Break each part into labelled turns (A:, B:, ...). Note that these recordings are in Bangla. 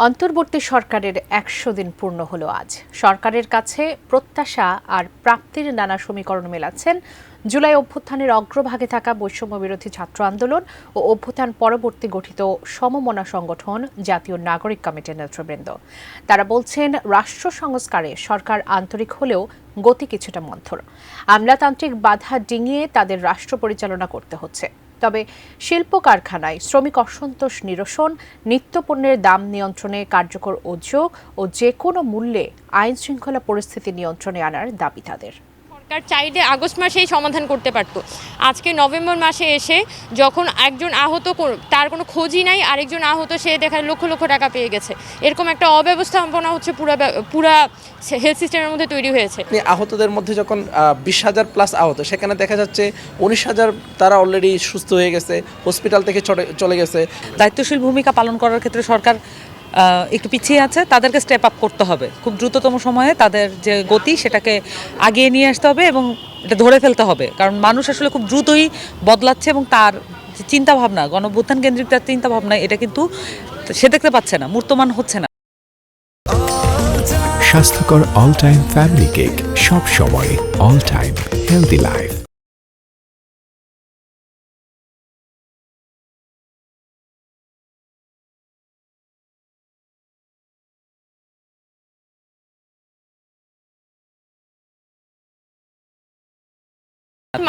A: অন্তর্বর্তী সরকারের ১০০ দিন পূর্ণ হলো আজ। সরকারের কাছে প্রত্যাশা আর প্রাপ্তির নানা সমীকরণ মেলাচ্ছেন জুলাই অভ্যুত্থানের অগ্রভাগে থাকা বৈষম্য বিরোধী ছাত্র আন্দোলন ও অভ্যুত্থান পরবর্তী গঠিত সমমনা সংগঠন জাতীয় নাগরিক কমিটির নেতৃবৃন্দ। তারা বলছেন, রাষ্ট্র সংস্কারে সরকার আন্তরিক হলেও গতি কিছুটা মন্থর। আমলাতান্ত্রিক বাধা ডিঙিয়ে তাদের রাষ্ট্র পরিচালনা করতে হচ্ছে। তবে শিল্প কারখানায় শ্রমিক অসন্তোষ নিরসন, নিত্যপণ্যের দাম নিয়ন্ত্রণে কার্যকর উদ্যোগ ও যে কোনো মূল্যে আইন শৃঙ্খলা পরিস্থিতি নিয়ন্ত্রণে আনার দাবি তাদের।
B: সরকার চাইলে আগস্ট মাসেই সমাধান করতে পারত। আজকে নভেম্বর মাসে এসে যখন একজন আহত, তার কোনো খোঁজই নাই, আরেকজন আহত, সে দেখায় লক্ষ লক্ষ টাকা পেয়ে গেছে। এরকম একটা অব্যবস্থাপনা হচ্ছে পুরা হেলথ সিস্টেমের মধ্যে তৈরি হয়েছে।
C: আহতদের মধ্যে যখন 20,000 প্লাস আহত, সেখানে দেখা যাচ্ছে 19,000 তারা অলরেডি সুস্থ হয়ে গেছে, হসপিটাল থেকে চলে গেছে।
D: দায়িত্বশীল ভূমিকা পালন করার ক্ষেত্রে সরকার একটু পিছিয়ে আছে। তাদেরকে স্টেপ আপ করতে হবে, খুব দ্রুততম সময়ে তাদের যে গতি সেটাকে আগিয়ে নিয়ে আসতে হবে এবং এটা ধরে ফেলতে হবে। কারণ মানুষ আসলে খুব দ্রুতই বদলাচ্ছে এবং তার যে চিন্তাভাবনা, গণঅভ্যুত্থান কেন্দ্রিক তার চিন্তাভাবনা, এটা কিন্তু সে দেখতে পাচ্ছে না, মূর্তমান হচ্ছে না।
E: স্বাস্থ্যকর অল টাইম ফ্যামিলি কেক, সব সময় অল টাইম হেলদি লাইফ।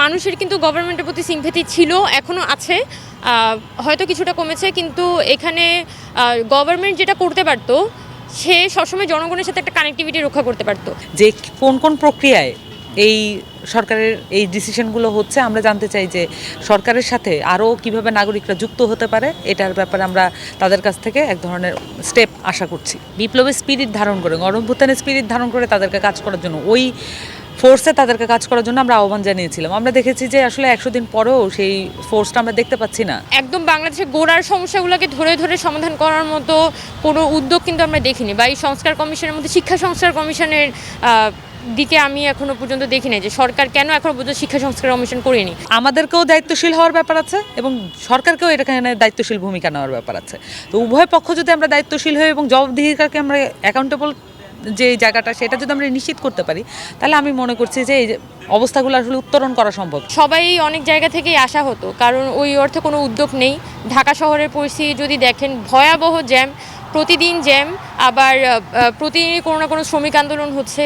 B: মানুষের কিন্তু গভর্নমেন্টের প্রতি সিম্প্যাথি ছিল, এখনো আছে, হয়তো কিছুটা কমেছে, কিন্তু এখানে গভর্নমেন্ট যেটা করতে পারতো, সে সবসময় জনগণের সাথে একটা কানেক্টিভিটি রক্ষা করতে পারতো।
D: যে কোন কোন প্রক্রিয়ায় এই সরকারের এই ডিসিশনগুলো হচ্ছে, আমরা জানতে চাই যে সরকারের সাথে আরও কিভাবে নাগরিকরা যুক্ত হতে পারে, এটার ব্যাপারে আমরা তাদের কাছ থেকে এক ধরনের স্টেপ আশা করছি। বিপ্লবের স্পিরিট ধারণ করে, গণঅভ্যুত্থানের স্পিরিট ধারণ করে তাদেরকে কাজ করার জন্য, ওই ফোর্সে তাদেরকে কাজ করার জন্য আমরা আহ্বান জানিয়েছিলাম। আমরা দেখেছি যে আসলে 100 দিন পরেও সেই ফোর্সটা আমরা দেখতে পাচ্ছি না।
B: একদম বাংলাদেশের গোড়ার সমস্যাগুলোকে ধরে ধরে সমাধান করার মতো কোনো উদ্যোগ কিন্তু আমরা দেখিনি, বা এই সংস্কার কমিশনের মধ্যে শিক্ষা সংস্কার কমিশনের দিকে আমি এখনো পর্যন্ত দেখি নাই যে সরকার কেন এখনো পর্যন্ত শিক্ষা সংস্কার কমিশন করেনি।
D: আমাদেরকেও দায়িত্বশীল হওয়ার ব্যাপার আছে এবং সরকারকেও এখানে দায়িত্বশীল ভূমিকা নেওয়ার ব্যাপার আছে। তো উভয় পক্ষ যদি আমরা দায়িত্বশীল হই এবং জবাবদিহিতাকে আমরা অ্যাকাউন্টেবল যে জায়গাটা, সেটা যদি আমরা নিশ্চিত করতে পারি, তাহলে আমি মনে করছি যে এই অবস্থাগুলো আসলে উত্তরণ করা সম্ভব।
B: সবাই অনেক জায়গা থেকেই আসা হতো, কারণ ওই অর্থে কোনো উদ্যোগ নেই। ঢাকা শহরের পরিস্থিতি যদি দেখেন, ভয়াবহ জ্যাম, প্রতিদিন জ্যাম, আবার প্রতিদিনই কোনো না কোনো শ্রমিক আন্দোলন হচ্ছে।